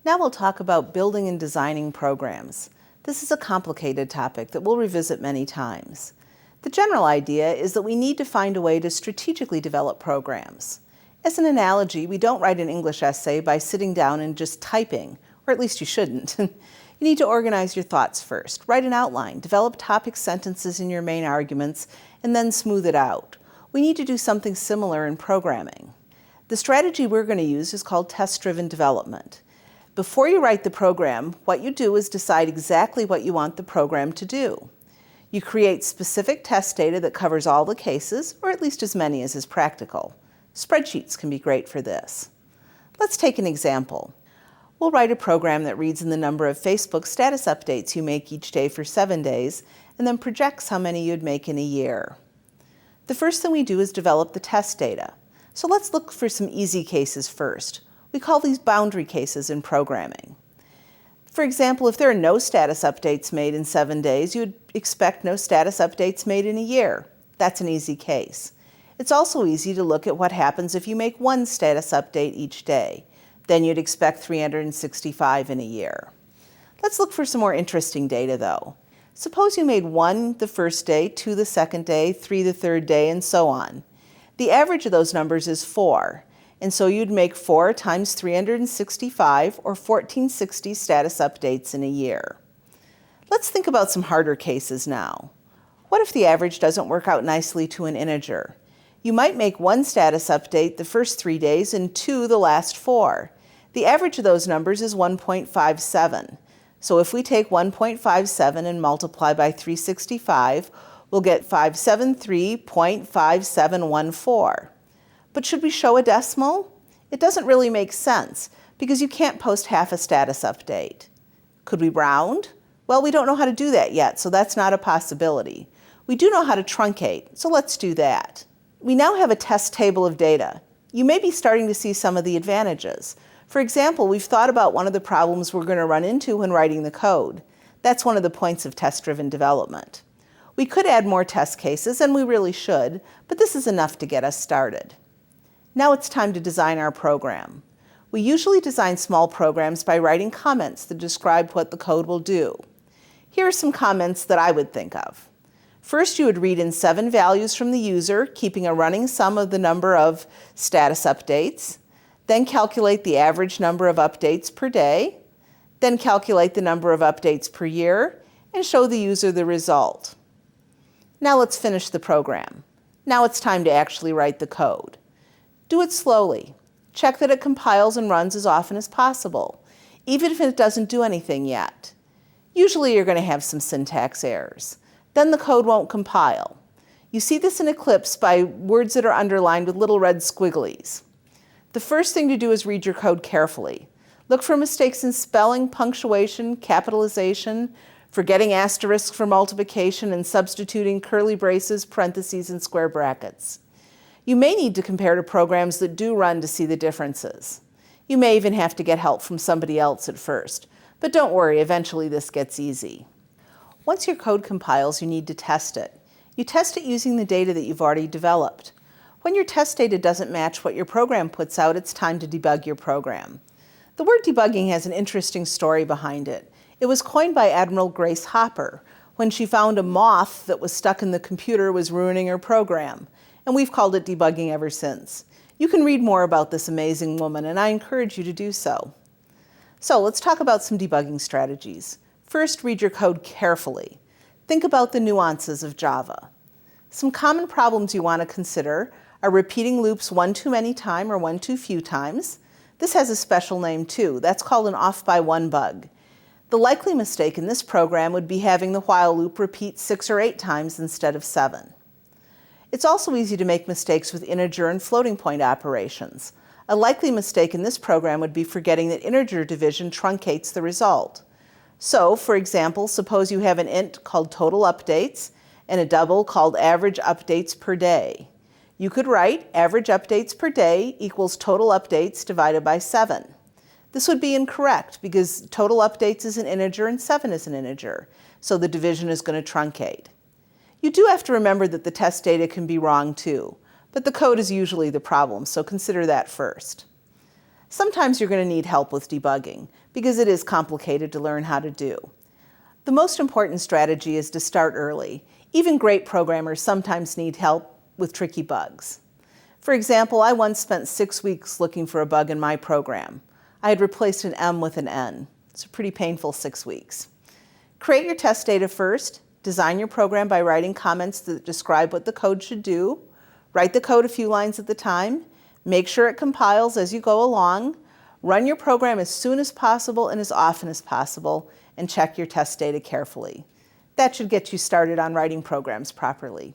Now we'll talk about building and designing programs. This is a complicated topic that we'll revisit many times. The general idea is that we need to find a way to strategically develop programs. As an analogy, we don't write an English essay by sitting down and just typing, or at least you shouldn't. You need to organize your thoughts first, write an outline, develop topic sentences in your main arguments, and then smooth it out. We need to do something similar in programming. The strategy we're going to use is called test-driven development. Before you write the program, what you do is decide exactly what you want the program to do. You create specific test data that covers all the cases, or at least as many as is practical. Spreadsheets can be great for this. Let's take an example. We'll write a program that reads in the number of Facebook status updates you make each day for 7 days, and then projects how many you'd make in a year. The first thing we do is develop the test data. So let's look for some easy cases first. We call these boundary cases in programming. For example, if there are no status updates made in 7 days, you'd expect no status updates made in a year. That's an easy case. It's also easy to look at what happens if you make one status update each day. Then you'd expect 365 in a year. Let's look for some more interesting data though. Suppose you made 1 the first day, 2 the second day, 3 the third day, and so on. The average of those numbers is 4, and so you'd make 4 times 365, or 1460 status updates in a year. Let's think about some harder cases now. What if the average doesn't work out nicely to an integer? You might make 1 status update the first 3 days and 2 the last 4. The average of those numbers is 1.57. So if we take 1.57 and multiply by 365, we'll get 573.5714. But should we show a decimal? It doesn't really make sense because you can't post half a status update. Could we round? Well, we don't know how to do that yet, so that's not a possibility. We do know how to truncate, so let's do that. We now have a test table of data. You may be starting to see some of the advantages. For example, we've thought about one of the problems we're going to run into when writing the code. That's one of the points of test-driven development. We could add more test cases, and we really should, but this is enough to get us started. Now it's time to design our program. We usually design small programs by writing comments that describe what the code will do. Here are some comments that I would think of. First, you would read in 7 values from the user, keeping a running sum of the number of status updates. Then calculate the average number of updates per day. Then calculate the number of updates per year, and show the user the result. Now let's finish the program. Now it's time to actually write the code. Do it slowly. Check that it compiles and runs as often as possible, even if it doesn't do anything yet. Usually you're going to have some syntax errors. Then the code won't compile. You see this in Eclipse by words that are underlined with little red squigglies. The first thing to do is read your code carefully. Look for mistakes in spelling, punctuation, capitalization, forgetting asterisks for multiplication, and substituting curly braces, parentheses, and square brackets. You may need to compare to programs that do run to see the differences. You may even have to get help from somebody else at first, but don't worry, eventually this gets easy. Once your code compiles, you need to test it. You test it using the data that you've already developed. When your test data doesn't match what your program puts out, it's time to debug your program. The word debugging has an interesting story behind it. It was coined by Admiral Grace Hopper when she found a moth that was stuck in the computer was ruining her program, and we've called it debugging ever since. You can read more about this amazing woman, and I encourage you to do so. So let's talk about some debugging strategies. First, read your code carefully. Think about the nuances of Java. Some common problems you want to consider are repeating loops one too many times or one too few times. This has a special name too. That's called an off-by-1 bug. The likely mistake in this program would be having the while loop repeat 6 or 8 times instead of 7. It's also easy to make mistakes with integer and floating point operations. A likely mistake in this program would be forgetting that integer division truncates the result. So, for example, suppose you have an int called total updates and a double called average updates per day. You could write average updates per day equals total updates divided by 7. This would be incorrect because total updates is an integer and 7 is an integer, so the division is going to truncate. You do have to remember that the test data can be wrong too, but the code is usually the problem, so consider that first. Sometimes you're going to need help with debugging because it is complicated to learn how to do. The most important strategy is to start early. Even great programmers sometimes need help with tricky bugs. For example, I once spent 6 weeks looking for a bug in my program. I had replaced an M with an N. It's a pretty painful 6 weeks. Create your test data first. Design your program by writing comments that describe what the code should do. Write the code a few lines at a time. Make sure it compiles as you go along. Run your program as soon as possible and as often as possible, and check your test data carefully. That should get you started on writing programs properly.